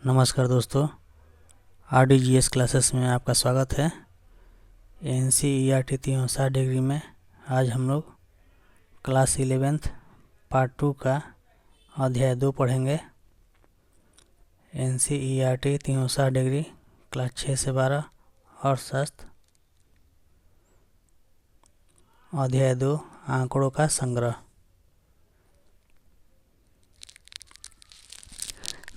नमस्कार दोस्तों, RDGS classes में आपका स्वागत है। NCERT 360 डिग्री में आज हम लोग क्लास 11th पार्ट 2 का अध्याय 2 पढ़ेंगे। NCERT 360 डिग्री क्लास 6 से 12 अर्थशास्त्र अध्याय 2 आंकड़ों का संग्रह।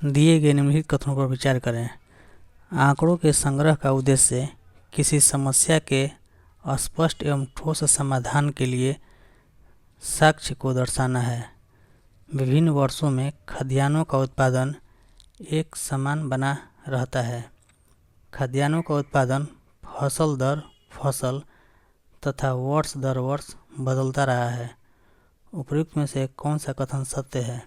दिए गए निम्नलिखित कथनों पर विचार करें। आंकड़ों के संग्रह का उद्देश्य किसी समस्या के स्पष्ट एवं ठोस समाधान के लिए साक्ष्य को दर्शाना है। विभिन्न वर्षों में खाद्यान्नों का उत्पादन एक समान बना रहता है। खाद्यान्नों का उत्पादन फसल दर फसल तथा वर्ष दर वर्ष बदलता रहा है। उपयुक्त में से कौन सा कथन सत्य है?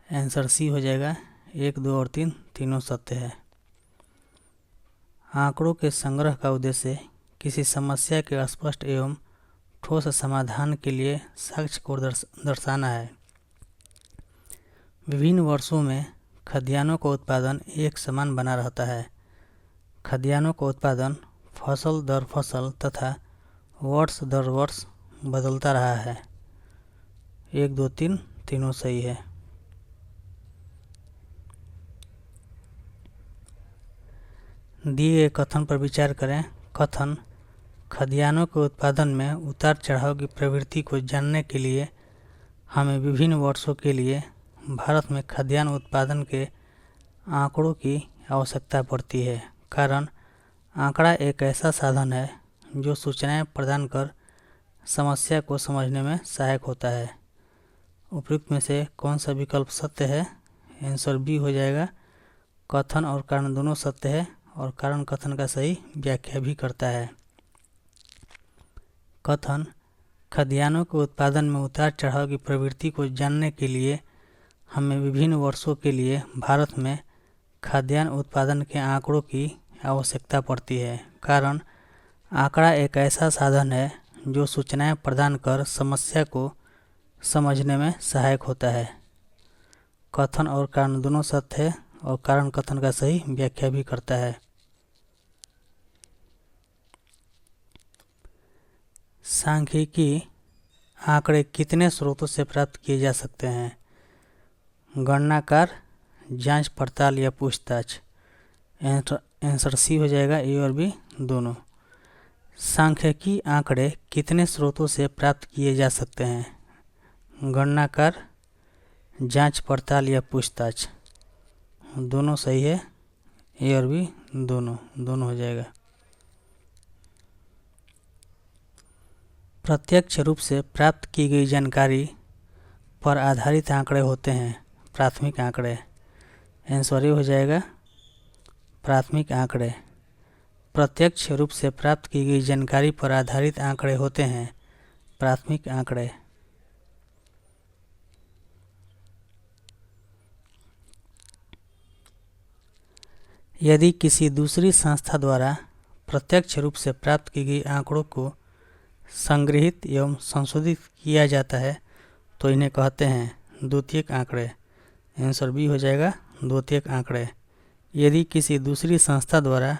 आंसर सी हो जाएगा। 1, 2 और 3 तीनों सत्य है। आंकड़ों के संग्रह का उद्देश्य किसी समस्या के स्पष्ट एवं ठोस समाधान के लिए साक्ष्य को दर्शाना है। विभिन्न वर्षों में खाद्यान्नों का उत्पादन एक समान बना रहता है। खाद्यान्नों का उत्पादन फसल दर फसल तथा वर्ष दर वर्ष बदलता रहा है। 1, 2, 3 तीनों सही है। दिए गए कथन पर विचार करें। कथन खाद्यान्नों के उत्पादन में उतार चढ़ाव की प्रवृत्ति को जानने के लिए हमें विभिन्न वर्षों के लिए भारत में खाद्यान्न उत्पादन के आंकड़ों की आवश्यकता पड़ती है। कारण आंकड़ा एक ऐसा साधन है जो सूचनाएं प्रदान कर समस्या को समझने में सहायक होता है। उपयुक्त में से कौन सा विकल्प सत्य है? आंसर बी हो जाएगा। कथन और कारण दोनों सत्य है और कारण कथन का सही व्याख्या भी करता है। कथन खाद्यान्नों के उत्पादन में उतार चढ़ाव की प्रवृत्ति को जानने के लिए हमें विभिन्न वर्षों के लिए भारत में खाद्यान्न उत्पादन के आंकड़ों की आवश्यकता पड़ती है। कारण आंकड़ा एक ऐसा साधन है जो सूचनाएं प्रदान कर समस्या को समझने में सहायक होता है। कथन और कारण दोनों सत्य है और कारण कथन का सही व्याख्या भी करता है। सांख्यिकी आंकड़े कितने स्रोतों से प्राप्त किए जा सकते हैं? गणनाकार, जांच पड़ताल या पूछताछ? आंसर सी हो जाएगा। ए और बी दोनों। सांख्यिकी आंकड़े कितने स्रोतों से प्राप्त किए जा सकते हैं? गणनाकार, जांच पड़ताल या पूछताछ? दोनों सही है। ए और बी दोनों हो जाएगा। प्रत्यक्ष रूप से प्राप्त की गई जानकारी पर आधारित आंकड़े होते हैं प्राथमिक आंकड़े। आंसर ए हो जाएगा। प्राथमिक आंकड़े प्रत्यक्ष रूप से प्राप्त की गई जानकारी पर आधारित आंकड़े होते हैं प्राथमिक आंकड़े। यदि किसी दूसरी संस्था द्वारा प्रत्यक्ष रूप से प्राप्त की गई आंकड़ों को संग्रहित एवं संशोधित किया जाता है तो इन्हें कहते हैं द्वितीयक आंकड़े। आंसर बी हो जाएगा। द्वितीयक आंकड़े यदि किसी दूसरी संस्था द्वारा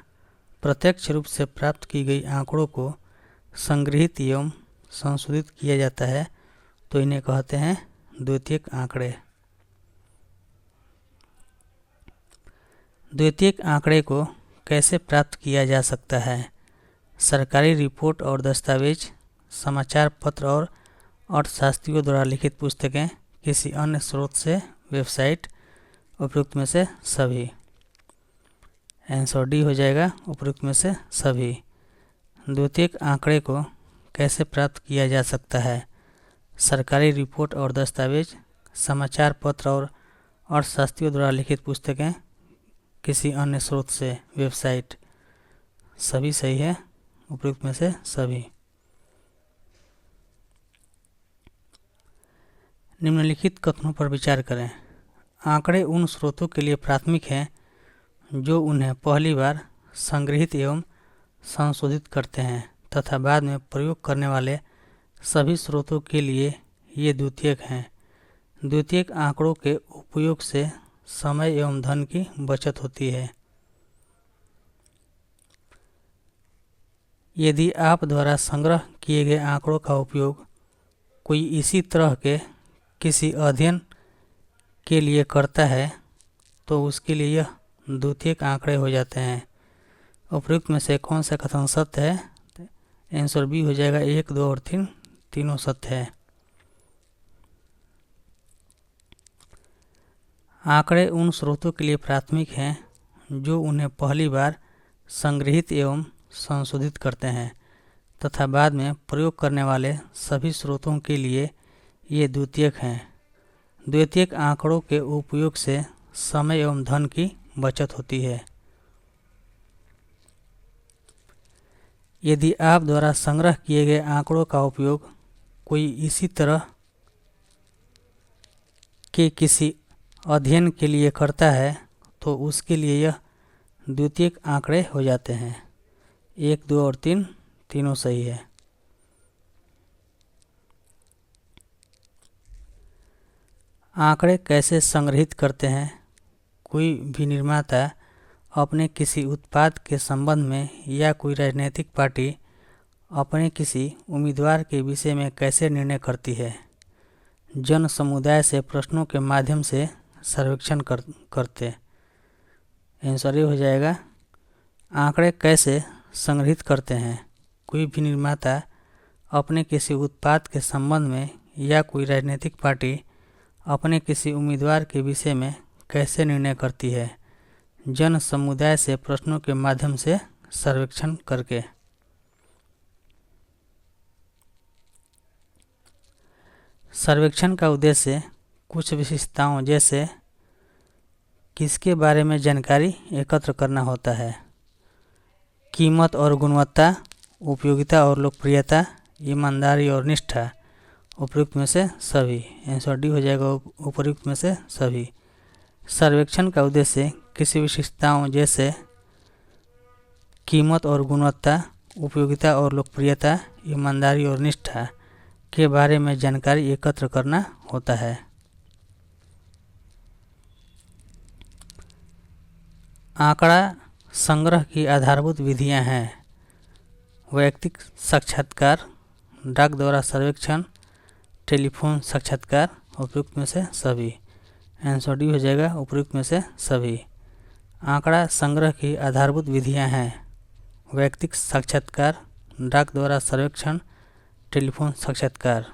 प्रत्यक्ष रूप से प्राप्त की गई आंकड़ों को संग्रहित एवं संशोधित किया जाता है तो इन्हें कहते हैं द्वितीयक आंकड़े। द्वितीयक आंकड़े को कैसे प्राप्त किया जा सकता है? सरकारी रिपोर्ट और दस्तावेज, समाचार पत्र और अर्थशास्त्रियों द्वारा लिखित पुस्तकें, किसी अन्य स्रोत से, वेबसाइट? उपयुक्त में से सभी। आंसर डी हो जाएगा। उपयुक्त में से सभी। द्वितीयक आंकड़े को कैसे प्राप्त किया जा सकता है? सरकारी रिपोर्ट और दस्तावेज, समाचार पत्र और अर्थशास्त्रियों द्वारा लिखित पुस्तकें, किसी अन्य स्रोत से, वेबसाइट? सभी सही है। उपयुक्त में से सभी। निम्नलिखित कथनों पर विचार करें। आंकड़े उन स्रोतों के लिए प्राथमिक हैं जो उन्हें पहली बार संग्रहित एवं संशोधित करते हैं तथा बाद में प्रयोग करने वाले सभी स्रोतों के लिए ये द्वितीयक हैं। द्वितीयक आंकड़ों के उपयोग से समय एवं धन की बचत होती है। यदि आप द्वारा संग्रह किए गए आंकड़ों का उपयोग कोई इसी तरह के किसी अध्ययन के लिए करता है तो उसके लिए यह द्वितीयक आंकड़े हो जाते हैं। उपयुक्त में से कौन सा कथन सत्य है? आंसर बी हो जाएगा, 1, 2 और 3 तीनों सत्य है। आंकड़े उन स्रोतों के लिए प्राथमिक हैं जो उन्हें पहली बार संग्रहित एवं संशोधित करते हैं तथा बाद में प्रयोग करने वाले सभी स्रोतों के लिए ये द्वितीयक हैं। द्वितीयक आंकड़ों के उपयोग से समय एवं धन की बचत होती है। यदि आप द्वारा संग्रह किए गए आंकड़ों का उपयोग कोई इसी तरह के किसी अध्ययन के लिए करता है तो उसके लिए यह द्वितीयक आंकड़े हो जाते हैं। 1, 2 और 3 तीनों सही है। आंकड़े कैसे संग्रहित करते हैं? कोई भी निर्माता अपने किसी उत्पाद के संबंध में या कोई राजनीतिक पार्टी अपने किसी उम्मीदवार के विषय में कैसे निर्णय करती है? जन समुदाय से प्रश्नों के माध्यम से सर्वेक्षण करते। आंसर ये हो जाएगा, आंकड़े कैसे संग्रहित करते हैं? कोई भी निर्माता अपने किसी उत्पाद के संबंध में या कोई राजनीतिक पार्टी अपने किसी उम्मीदवार के विषय में कैसे निर्णय करती है? जन समुदाय से प्रश्नों के माध्यम से सर्वेक्षण करके। सर्वेक्षण का उद्देश्य कुछ विशेषताओं जैसे किसके बारे में जानकारी एकत्र करना होता है। कीमत और गुणवत्ता, उपयोगिता और लोकप्रियता, ईमानदारी और निष्ठा। उपयुक्त में से सभी। आंसर डी हो जाएगा, उपयुक्त में से सभी। सर्वेक्षण का उद्देश्य किसी विशेषताओं जैसे कीमत और गुणवत्ता, उपयोगिता और लोकप्रियता, ईमानदारी और निष्ठा के बारे में जानकारी एकत्र करना होता है। आंकड़ा संग्रह की आधारभूत विधियां हैं। वैयक्तिक साक्षात्कार, डाक द्वारा सर्वेक्षण, टेलीफोन साक्षात्कार। उपयुक्त में से सभी। आंसर डी हो जाएगा, उपयुक्त में से सभी। आंकड़ा संग्रह की आधारभूत विधियां हैं। वैयक्तिक साक्षात्कार, डाक द्वारा सर्वेक्षण, टेलीफोन साक्षात्कार।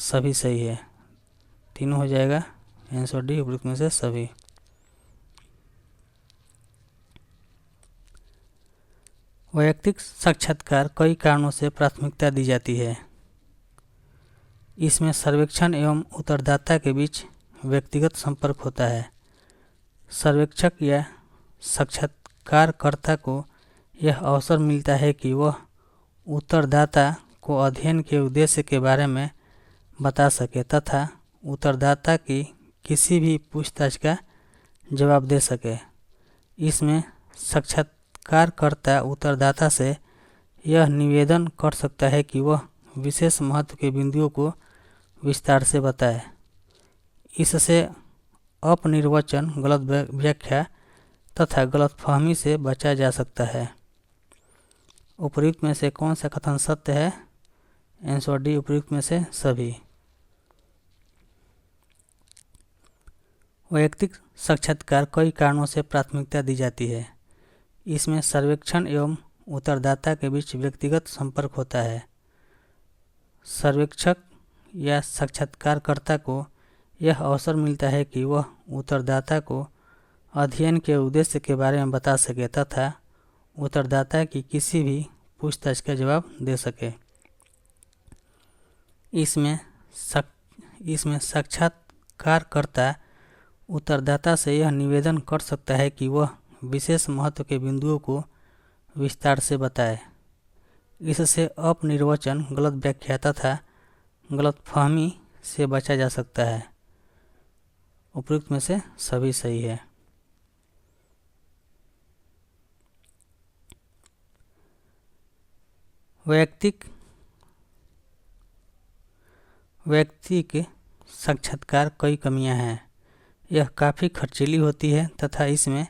सभी सही है, तीनों हो जाएगा। आंसर डी, उपयुक्त में से सभी। वैयक्तिक साक्षात्कार कई कारणों से प्राथमिकता दी जाती है। इसमें सर्वेक्षण एवं उत्तरदाता के बीच व्यक्तिगत संपर्क होता है। सर्वेक्षक या साक्षात्कारकर्ता को यह अवसर मिलता है कि वह उत्तरदाता को अध्ययन के उद्देश्य के बारे में बता सके तथा उत्तरदाता की किसी भी पूछताछ का जवाब दे सके। इसमें साक्षात्कारकर्ता उत्तरदाता से यह निवेदन कर सकता है कि वह विशेष महत्व के बिंदुओं को विस्तार से बताए। इससे अपनिर्वचन, गलत व्याख्या तथा गलतफहमी से बचा जा सकता है। उपयुक्त में से कौन सा कथन सत्य है? आंसर डी, उपयुक्त में से सभी। वैयक्तिक साक्षात्कार कई कारणों से प्राथमिकता दी जाती है। इसमें सर्वेक्षण एवं उत्तरदाता के बीच व्यक्तिगत संपर्क होता है। सर्वेक्षक या साक्षात्कारकर्ता को यह अवसर मिलता है कि वह उत्तरदाता को अध्ययन के उद्देश्य के बारे में बता सके तथा उत्तरदाता की किसी भी पूछताछ का जवाब दे सके। इसमें साक्षात्कारकर्ता उत्तरदाता से यह निवेदन कर सकता है कि वह विशेष महत्व के बिंदुओं को विस्तार से बताए। इससे अपनिर्वचन, गलत व्याख्या तथा गलतफहमी से बचा जा सकता है। उपयुक्त में से सभी सही है। वैयक्तिक साक्षात्कार कई कमियां हैं। यह काफ़ी खर्चीली होती है तथा इसमें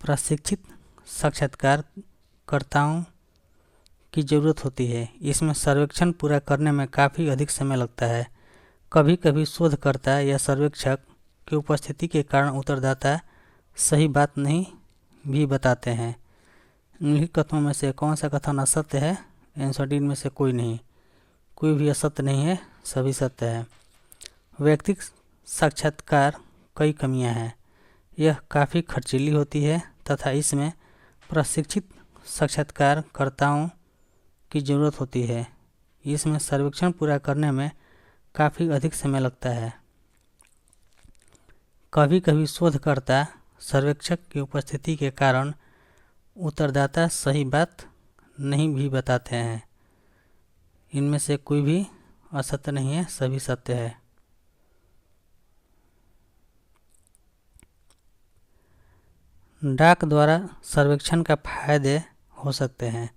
प्रशिक्षित साक्षात्कारकर्ताओं की ज़रूरत होती है। इसमें सर्वेक्षण पूरा करने में काफ़ी अधिक समय लगता है। कभी कभी शोधकर्ता या सर्वेक्षक की उपस्थिति के कारण उत्तरदाता सही बात नहीं भी बताते हैं। निम्नलिखित कथनों में से कौन सा कथन असत्य है? आंसर डी में से कोई नहीं। कोई भी असत्य नहीं है, सभी सत्य है। व्यक्तिगत साक्षात्कार कई कमियां हैं। यह काफ़ी खर्चीली होती है तथा इसमें प्रशिक्षित साक्षात्कारकर्ताओं की ज़रूरत होती है। इसमें सर्वेक्षण पूरा करने में काफ़ी अधिक समय लगता है। कभी कभी शोधकर्ता सर्वेक्षक की उपस्थिति के कारण उत्तरदाता सही बात नहीं भी बताते हैं। इनमें से कोई भी असत्य नहीं है, सभी सत्य है। डाक द्वारा सर्वेक्षण का फायदे हो सकते हैं।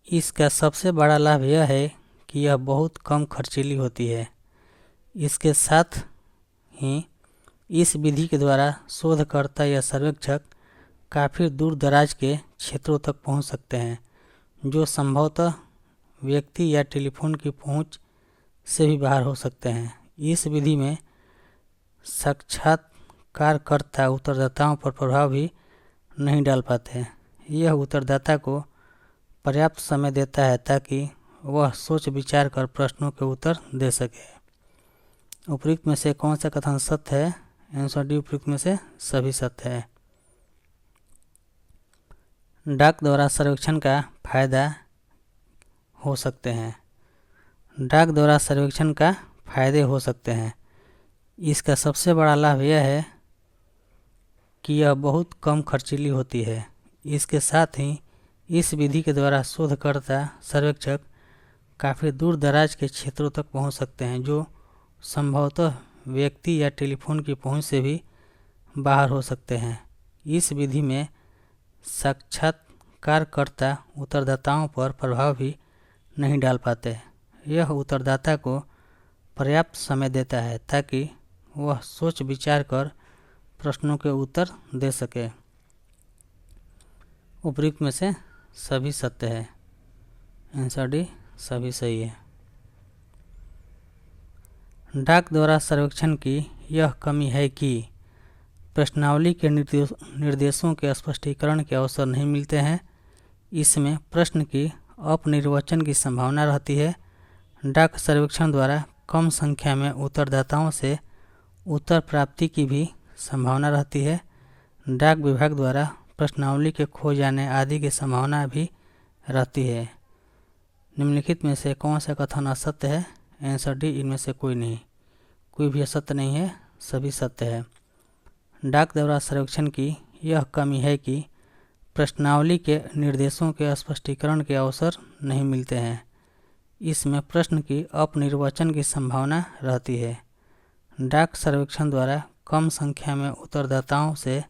इसका सबसे बड़ा लाभ यह है कि यह बहुत कम खर्चीली होती है। इसके साथ ही इस विधि के द्वारा शोधकर्ता या सर्वेक्षक काफ़ी दूर दराज के क्षेत्रों तक पहुंच सकते हैं, जो संभवतः व्यक्ति या टेलीफोन की पहुंच से भी बाहर हो सकते हैं। इस विधि में साक्षात्कारकर्ता उत्तरदाताओं पर प्रभाव भी नहीं डाल पाते हैं। यह उत्तरदाता को पर्याप्त समय देता है ताकि वह सोच विचार कर प्रश्नों के उत्तर दे सके। उपयुक्त में से कौन सा कथन सत्य है? आंसर डी उपयुक्त में से सभी सत्य है। डाक द्वारा सर्वेक्षण का फायदा हो सकते हैं। डाक द्वारा सर्वेक्षण का फायदे हो सकते हैं। इसका सबसे बड़ा लाभ यह है कि यह बहुत कम खर्चीली होती है। इसके साथ ही इस विधि के द्वारा शोधकर्ता सर्वेक्षक काफ़ी दूर दराज के क्षेत्रों तक पहुंच सकते हैं, जो संभवतः व्यक्ति या टेलीफोन की पहुंच से भी बाहर हो सकते हैं। इस विधि में साक्षात्कारकर्ता उत्तरदाताओं पर प्रभाव भी नहीं डाल पाते। यह उत्तरदाता को पर्याप्त समय देता है ताकि वह सोच विचार कर प्रश्नों के उत्तर दे सके। उपयुक्त में से सभी सत्य है। आंसर डी सभी सही है। डाक द्वारा सर्वेक्षण की यह कमी है कि प्रश्नावली के निर्देशों के स्पष्टीकरण के अवसर नहीं मिलते हैं। इसमें प्रश्न की अपनिर्वचन की संभावना रहती है। डाक सर्वेक्षण द्वारा कम संख्या में उत्तरदाताओं से उत्तर प्राप्ति की भी संभावना रहती है। डाक विभाग द्वारा प्रश्नावली के खो जाने आदि की संभावना भी रहती है। निम्नलिखित में से कौन सा कथन असत्य है? आंसर डी इनमें से कोई नहीं। कोई भी असत्य नहीं है, सभी सत्य है। डाक द्वारा सर्वेक्षण की यह कमी है कि प्रश्नावली के निर्देशों के स्पष्टीकरण के अवसर नहीं मिलते हैं। इसमें प्रश्न की अपनिर्वचन की संभावना रहती है। डाक सर्वेक्षण द्वारा कम संख्या में उत्तरदाताओं से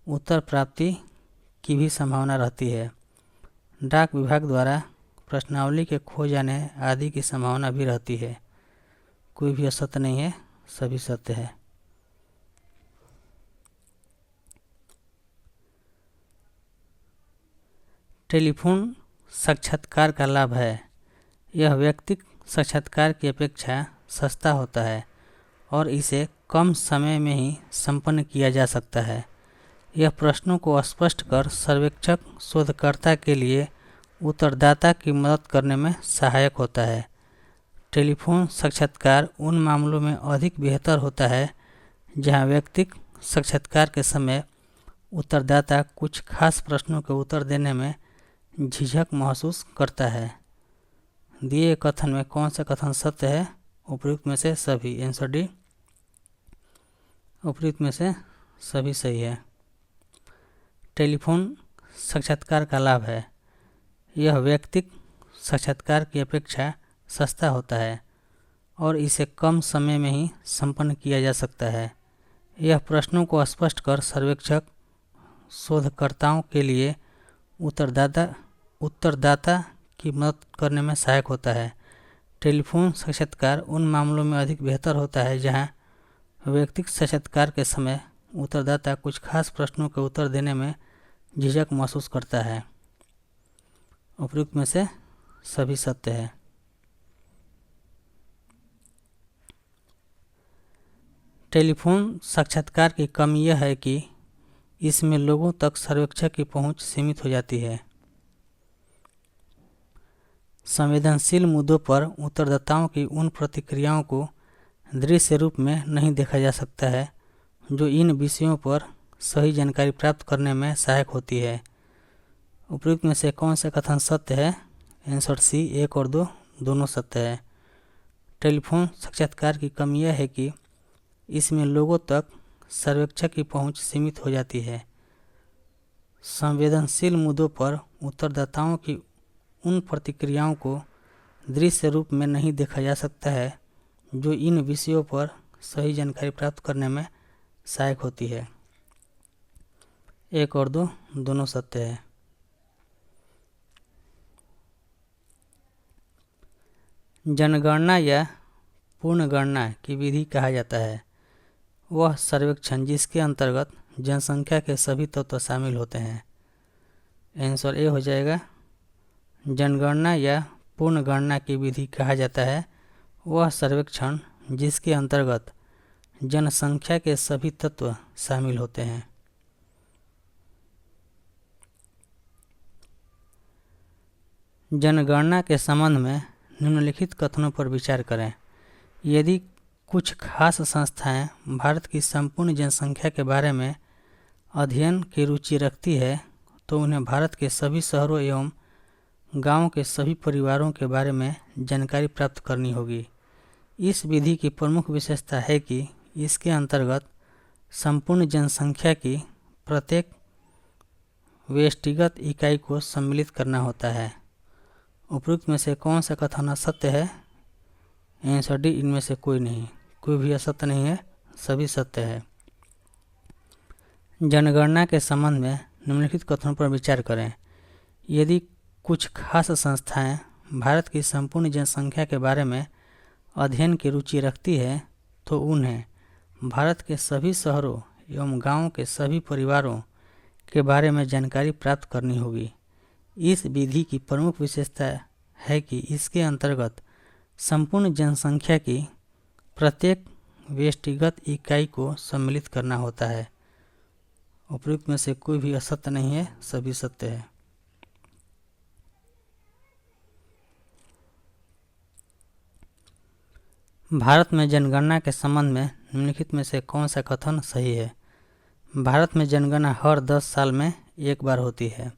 उत्तर प्राप्ति की भी संभावना रहती है। डाक विभाग द्वारा प्रश्नावली के खो जाने आदि की संभावना भी रहती है। कोई भी असत्य नहीं है, सभी सत्य है। टेलीफोन साक्षात्कार का लाभ है। यह व्यक्तिगत साक्षात्कार की अपेक्षा सस्ता होता है और इसे कम समय में ही संपन्न किया जा सकता है। यह प्रश्नों को स्पष्ट कर सर्वेक्षक शोधकर्ता के लिए उत्तरदाता की मदद करने में सहायक होता है। टेलीफोन साक्षात्कार उन मामलों में अधिक बेहतर होता है जहां व्यक्तिगत साक्षात्कार के समय उत्तरदाता कुछ खास प्रश्नों के उत्तर देने में झिझक महसूस करता है। दिए कथन में कौन सा कथन सत्य है? उपयुक्त में से सभी। आंसर डी उपयुक्त में से सभी सही है। टेलीफोन साक्षात्कार का लाभ है। यह व्यक्तिगत साक्षात्कार की अपेक्षा सस्ता होता है और इसे कम समय में ही संपन्न किया जा सकता है। यह प्रश्नों को स्पष्ट कर सर्वेक्षक शोधकर्ताओं के लिए उत्तरदाता की मदद करने में सहायक होता है। टेलीफोन साक्षात्कार उन मामलों में अधिक बेहतर होता है जहां व्यक्तिगत साक्षात्कार के समय उत्तरदाता कुछ खास प्रश्नों के उत्तर देने में झिझक महसूस करता है। उपयुक्त में से सभी सत्य है। टेलीफोन साक्षात्कार की कमी यह है कि इसमें लोगों तक सर्वेक्षक की पहुंच सीमित हो जाती है। संवेदनशील मुद्दों पर उत्तरदाताओं की उन प्रतिक्रियाओं को दृश्य रूप में नहीं देखा जा सकता है जो इन विषयों पर सही जानकारी प्राप्त करने में सहायक होती है। उपयुक्त में से कौन सा कथन सत्य है? आंसर सी 1 और 2 दोनों सत्य है। टेलीफोन साक्षात्कार की कमी यह है कि इसमें लोगों तक सर्वेक्षक की पहुंच सीमित हो जाती है। संवेदनशील मुद्दों पर उत्तरदाताओं की उन प्रतिक्रियाओं को दृश्य रूप में नहीं देखा जा सकता है जो इन विषयों पर सही जानकारी प्राप्त करने में सहायक होती है। 1 और 2 दोनों सत्य है। जनगणना या पूर्णगणना की विधि कहा जाता है वह सर्वेक्षण जिसके अंतर्गत जनसंख्या के सभी तत्व शामिल होते हैं। आंसर ए हो जाएगा। जनगणना या पूर्णगणना की विधि कहा जाता है वह सर्वेक्षण जिसके अंतर्गत जनसंख्या के सभी तत्व शामिल होते हैं। जनगणना के संबंध में निम्नलिखित कथनों पर विचार करें। यदि कुछ खास संस्थाएं भारत की संपूर्ण जनसंख्या के बारे में अध्ययन की रुचि रखती है तो उन्हें भारत के सभी शहरों एवं गांवों के सभी परिवारों के बारे में जानकारी प्राप्त करनी होगी। इस विधि की प्रमुख विशेषता है कि इसके अंतर्गत संपूर्ण जनसंख्या की प्रत्येक व्यष्टिगत इकाई को सम्मिलित करना होता है। उपयुक्त में से कौन सा कथन असत्य है? आंसर डी इनमें से कोई नहीं, कोई भी असत्य नहीं है, सभी सत्य है। जनगणना के संबंध में निम्नलिखित कथनों पर विचार करें। यदि कुछ खास संस्थाएं भारत की संपूर्ण जनसंख्या के बारे में अध्ययन की रुचि रखती है तो उन्हें भारत के सभी शहरों एवं गांवों के सभी परिवारों के बारे में जानकारी प्राप्त करनी होगी। इस विधि की प्रमुख विशेषता है कि इसके अंतर्गत संपूर्ण जनसंख्या की प्रत्येक व्यष्टिगत इकाई को सम्मिलित करना होता है। उपयुक्त में से कोई भी असत्य नहीं है, सभी सत्य है। भारत में जनगणना के संबंध में निम्नलिखित में से कौन सा कथन सही है? भारत में जनगणना हर 10 साल में एक बार होती है।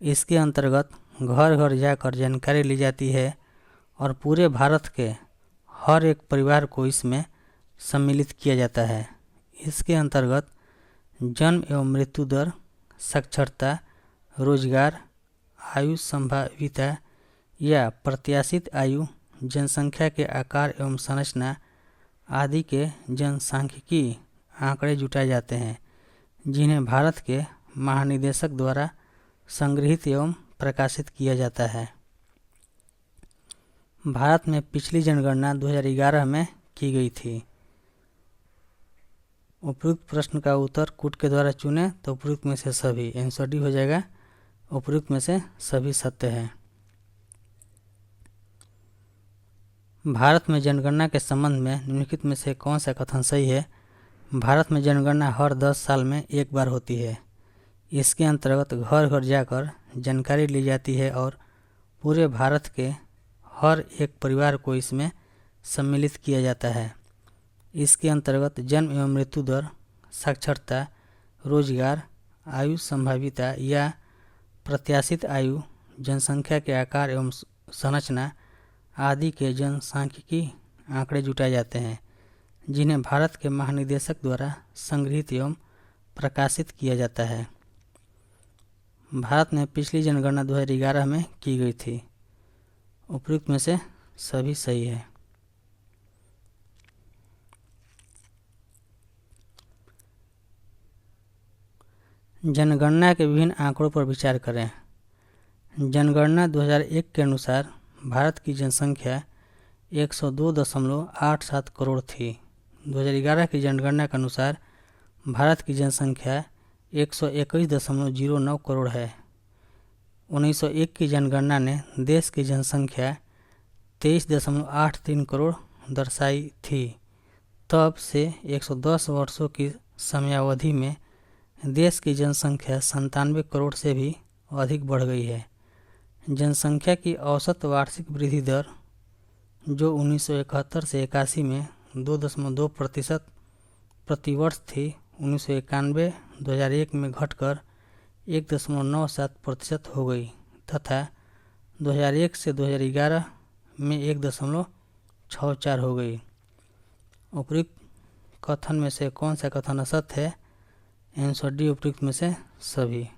इसके अंतर्गत घर घर जाकर जानकारी ली जाती है और पूरे भारत के हर एक परिवार को इसमें सम्मिलित किया जाता है। इसके अंतर्गत जन्म एवं मृत्यु दर, साक्षरता, रोजगार, आयु संभाविता या प्रत्याशित आयु, जनसंख्या के आकार एवं संरचना आदि के जनसांख्यिकी आंकड़े जुटाए जाते हैं जिन्हें भारत के महानिदेशक द्वारा संग्रहित एवं प्रकाशित किया जाता है। भारत में पिछली जनगणना 2011 में की गई थी। उपयुक्त प्रश्न का उत्तर कूट के द्वारा चुने तो उपयुक्त में से सभी, आंसर डी हो जाएगा। उपयुक्त में से सभी सत्य है। भारत में जनगणना के संबंध में निम्नलिखित में से कौन सा कथन सही है? भारत में जनगणना हर 10 साल में एक बार होती है। इसके अंतर्गत घर घर जाकर जानकारी ली जाती है और पूरे भारत के हर एक परिवार को इसमें सम्मिलित किया जाता है। इसके अंतर्गत जन्म एवं मृत्यु दर, साक्षरता, रोजगार, आयु संभाविता या प्रत्याशित आयु, जनसंख्या के आकार एवं संरचना आदि के जनसांख्यिकी आंकड़े जुटाए जाते हैं जिन्हें भारत के महानिदेशक द्वारा संग्रहित एवं प्रकाशित किया जाता है। भारत में पिछली जनगणना 2011 में की गई थी। उपयुक्त में से सभी सही है। जनगणना के विभिन्न आंकड़ों पर विचार करें। जनगणना 2001 के अनुसार भारत की जनसंख्या 102.87 करोड़ थी 2011 की जनगणना के अनुसार भारत की जनसंख्या 121.09 करोड़ है। 1901 की जनगणना ने देश की जनसंख्या 23.83 करोड़ दर्शाई थी। तब से 110 वर्षों की समयावधि में देश की जनसंख्या 97 करोड़ से भी अधिक बढ़ गई है। जनसंख्या की औसत वार्षिक वृद्धि दर जो 1971 से 81 में 2.2% प्रतिवर्ष थी, 1991-2001 में घटकर 1.97% हो गई तथा 2001 से 2011 में 1.64 हो गई। उपयुक्त कथन में से कौन सा कथन असत्य है? आंसर डी, उपयुक्त में से सभी।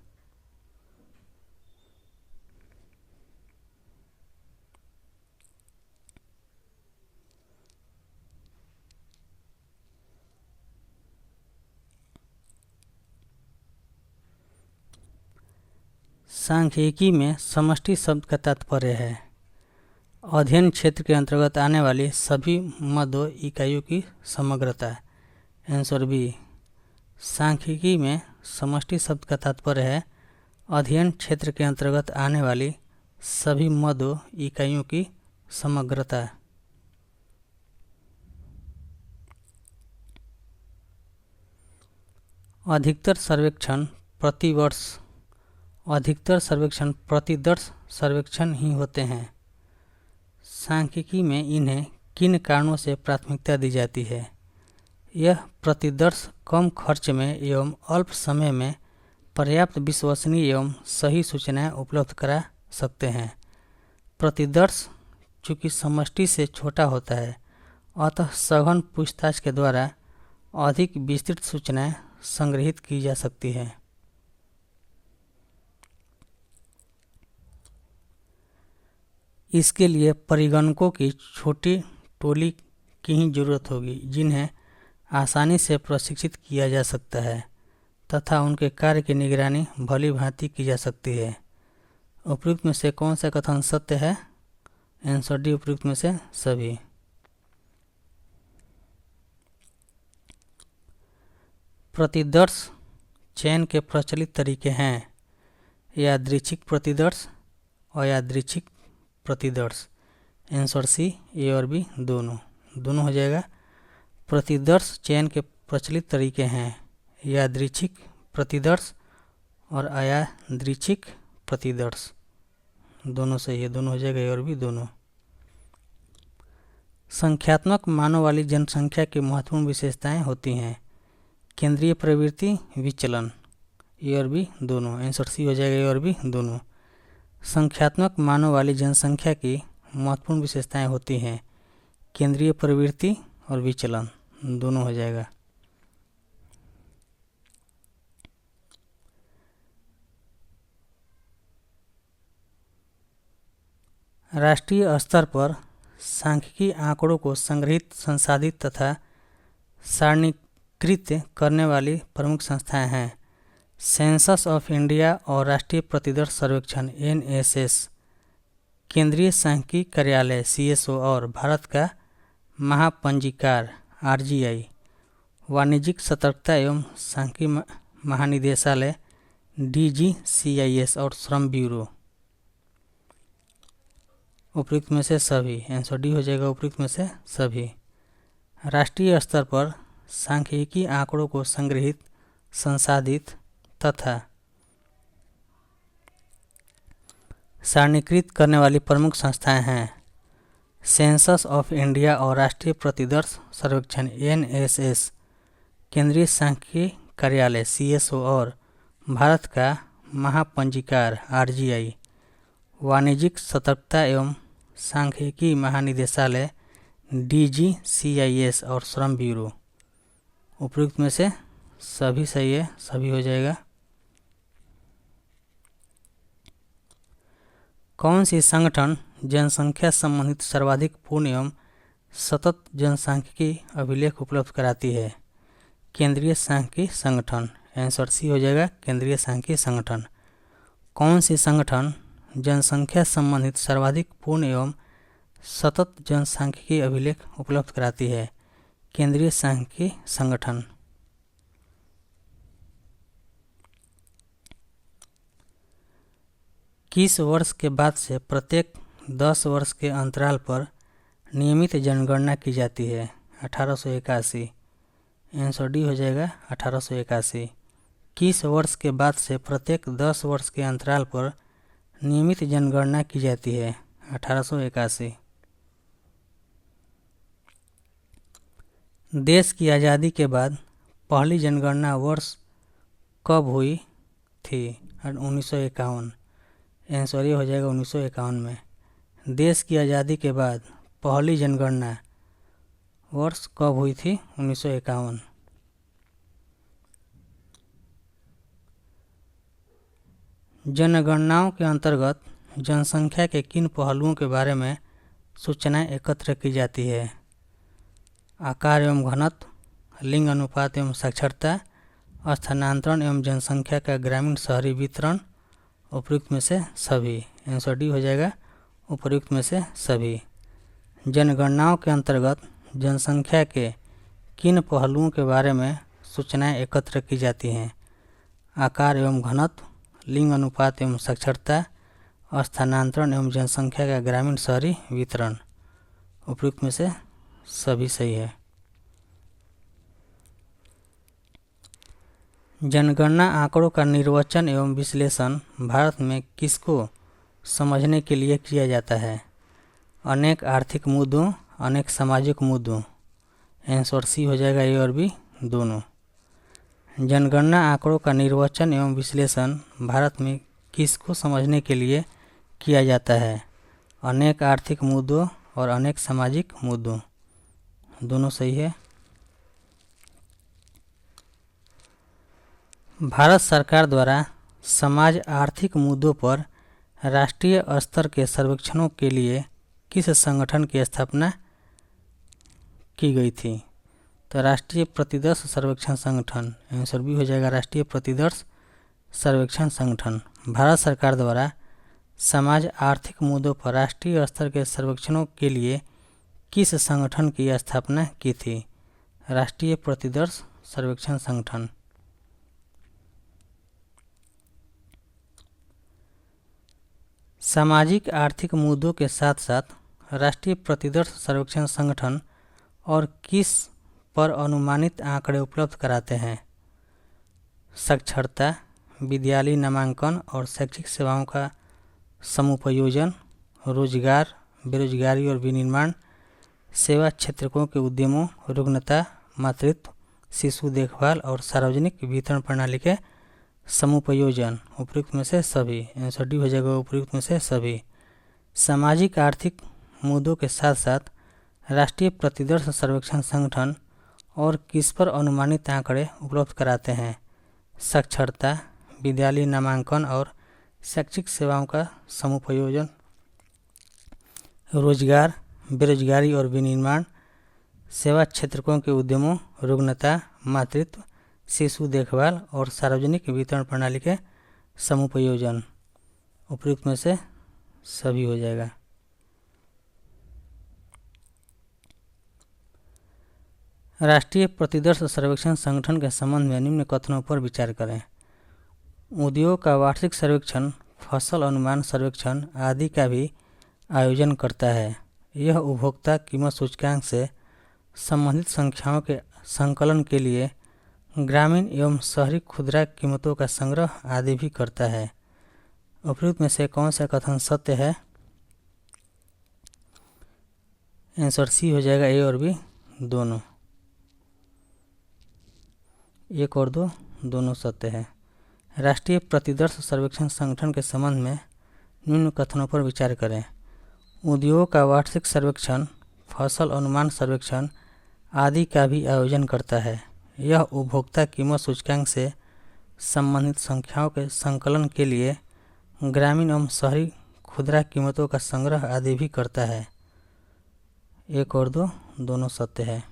सांख्यिकी में समष्टि शब्द का तात्पर्य है अध्ययन क्षेत्र के अंतर्गत आने वाली सभी मदों इकाइयों की समग्रता। आंसर बी, सांख्यिकी में समष्टि शब्द का तात्पर्य है अध्ययन क्षेत्र के अंतर्गत आने वाली सभी मदों इकाइयों की समग्रता। अधिकतर सर्वेक्षण प्रतिदर्श सर्वेक्षण ही होते हैं। सांख्यिकी में इन्हें किन कारणों से प्राथमिकता दी जाती है? यह प्रतिदर्श कम खर्च में एवं अल्प समय में पर्याप्त विश्वसनीय एवं सही सूचनाएं उपलब्ध करा सकते हैं। प्रतिदर्श चूँकि समष्टि से छोटा होता है, अतः सघन पूछताछ के द्वारा अधिक विस्तृत सूचनाएं संग्रहित की जा सकती है। इसके लिए परिगणकों की छोटी टोली की ही जरूरत होगी जिन्हें आसानी से प्रशिक्षित किया जा सकता है तथा उनके कार्य की निगरानी भली भांति की जा सकती है। उपयुक्त में से कौन सा कथन सत्य है? आंसर डी, उपयुक्त में से सभी। प्रतिदर्श चयन के प्रचलित तरीके हैं यादृच्छिक प्रतिदर्श, अयादृच्छिक प्रतिदर्श। आंसर सी, ए और बी दोनों हो जाएगा। प्रतिदर्श चयन के प्रचलित तरीके हैं यादृच्छिक प्रतिदर्श और अयादृच्छिक प्रतिदर्श। दोनों सही है, दोनों हो जाएगा, ए और बी दोनों। संख्यात्मक मानों वाली जनसंख्या की महत्वपूर्ण विशेषताएं होती हैं केंद्रीय प्रवृत्ति, विचलन। ए और बी दोनों। आंसर सी हो जाएगा, ए और बी दोनों। संख्यात्मक मानों वाली जनसंख्या की महत्वपूर्ण विशेषताएं होती हैं केंद्रीय प्रवृत्ति और विचलन। दोनों हो जाएगा। राष्ट्रीय स्तर पर सांख्यिकी आंकड़ों को संग्रहित, संसाधित तथा सारणीकृत करने वाली प्रमुख संस्थाएं हैं सेंसस ऑफ इंडिया और राष्ट्रीय प्रतिदर्श सर्वेक्षण NSS, केंद्रीय सांख्यिकी कार्यालय CSO और भारत का महापंजीकार RGI, वाणिज्यिक सतर्कता एवं सांख्यिकी महानिदेशालय DGCIS और श्रम ब्यूरो। उपयुक्त में से सभी। आंसर डी हो जाएगा, उपयुक्त में से सभी। राष्ट्रीय स्तर पर सांख्यिकी आंकड़ों को संग्रहित, संसाधित तथा सारणीकृत करने वाली प्रमुख संस्थाएं हैं सेंसस ऑफ इंडिया और राष्ट्रीय प्रतिदर्श सर्वेक्षण NSS, केंद्रीय सांख्यिकी कार्यालय CSO और भारत का महापंजीकार RGI, वाणिज्यिक सतर्कता एवं सांख्यिकी महानिदेशालय DGCIS और श्रम ब्यूरो। उपयुक्त में से सभी सही है, सभी हो जाएगा। कौन सी संगठन जनसंख्या संबंधित सर्वाधिक पूर्ण एवं सतत जनसांख्यिकी अभिलेख उपलब्ध कराती है? केंद्रीय सांख्यिकी संगठन। आंसर सी हो जाएगा, केंद्रीय सांख्यिकी संगठन। कौन सी संगठन जनसंख्या संबंधित सर्वाधिक पूर्ण एवं सतत जनसांख्यिकी अभिलेख उपलब्ध कराती है? केंद्रीय सांख्यिकी संगठन। किस वर्ष के बाद से प्रत्येक 10 वर्ष के अंतराल पर नियमित जनगणना की जाती है? 1881। आंसर डी हो जाएगा 1881। किस वर्ष के बाद से प्रत्येक 10 वर्ष के अंतराल पर नियमित जनगणना की जाती है? 1881। देश की आज़ादी के बाद पहली जनगणना वर्ष कब हुई थी? 1951। आंसर ये हो जाएगा 1951 में। देश की आज़ादी के बाद पहली जनगणना वर्ष कब हुई थी? 1951। जनगणनाओं के अंतर्गत जनसंख्या के किन पहलुओं के बारे में सूचनाएं एकत्र की जाती है? आकार एवं घनत्व, लिंग अनुपात एवं साक्षरता, स्थानांतरण एवं जनसंख्या का ग्रामीण शहरी वितरण, उपयुक्त में से सभी। आंसर डी हो जाएगा उपयुक्त में से सभी। जनगणनाओं के अंतर्गत जनसंख्या के किन पहलुओं के बारे में सूचनाएं एकत्र की जाती हैं? आकार एवं घनत्व, लिंग अनुपात एवं साक्षरता, स्थानांतरण एवं जनसंख्या का ग्रामीण शहरी वितरण। उपयुक्त में से सभी सही है। जनगणना आंकड़ों का निर्वचन एवं विश्लेषण भारत में किसको समझने के लिए किया जाता है? अनेक आर्थिक मुद्दों, अनेक सामाजिक मुद्दों। आंसर सी हो जाएगा ए और बी दोनों। जनगणना आंकड़ों का निर्वचन एवं विश्लेषण भारत में किसको समझने के लिए किया जाता है? अनेक आर्थिक मुद्दों और अनेक सामाजिक मुद्दों। दोनों सही है। भारत सरकार द्वारा समाज आर्थिक मुद्दों पर राष्ट्रीय स्तर के सर्वेक्षणों के लिए किस संगठन की स्थापना की गई थी? तो राष्ट्रीय प्रतिदर्श सर्वेक्षण संगठन। आंसर बी हो जाएगा राष्ट्रीय प्रतिदर्श सर्वेक्षण संगठन। भारत सरकार द्वारा समाज आर्थिक मुद्दों पर राष्ट्रीय स्तर के सर्वेक्षणों के लिए किस संगठन की स्थापना की थी? राष्ट्रीय प्रतिदर्श सर्वेक्षण संगठन। सामाजिक आर्थिक मुद्दों के साथ साथ राष्ट्रीय प्रतिदर्श सर्वेक्षण संगठन और किस पर अनुमानित आंकड़े उपलब्ध कराते हैं? साक्षरता, विद्यालयी नामांकन और शैक्षिक सेवाओं का समुपयोजन, रोजगार, बेरोजगारी और विनिर्माण, सेवा क्षेत्रकों के उद्यमों, रुग्णता, मातृत्व, शिशु देखभाल और सार्वजनिक वितरण प्रणाली के समुपयोजन। उपयुक्त में से सभी। आंसर डी हो जाएगा उपयुक्त में से सभी। सामाजिक आर्थिक मुद्दों के साथ साथ राष्ट्रीय प्रतिदर्श सर्वेक्षण संगठन और किस पर अनुमानित आंकड़े उपलब्ध कराते हैं? साक्षरता, विद्यालयी नामांकन और शैक्षिक सेवाओं का समुपयोजन, रोजगार, बेरोजगारी और विनिर्माण, सेवा क्षेत्रकों के उद्यमों, रुग्णता, मातृत्व, शिशु देखभाल और सार्वजनिक वितरण प्रणाली के समुपयोजन। उपयुक्त में से सभी हो जाएगा। राष्ट्रीय प्रतिदर्श सर्वेक्षण संगठन के संबंध में निम्न कथनों पर विचार करें। उद्योग का वार्षिक सर्वेक्षण, फसल अनुमान सर्वेक्षण आदि का भी आयोजन करता है। यह उपभोक्ता कीमत सूचकांक से संबंधित संख्याओं के संकलन के लिए ग्रामीण एवं शहरी खुदरा कीमतों का संग्रह आदि भी करता है। उपयुक्त में से कौन सा कथन सत्य है? आंसर सी हो जाएगा ए और बी दोनों। एक और दो दोनों सत्य है। राष्ट्रीय प्रतिदर्श सर्वेक्षण संगठन के संबंध में निम्न कथनों पर विचार करें। उद्योग का वार्षिक सर्वेक्षण, फसल अनुमान सर्वेक्षण आदि का भी आयोजन करता है। यह उपभोक्ता कीमत सूचकांक से संबंधित संख्याओं के संकलन के लिए ग्रामीण एवं शहरी खुदरा कीमतों का संग्रह आदि भी करता है। एक और दो दोनों सत्य है।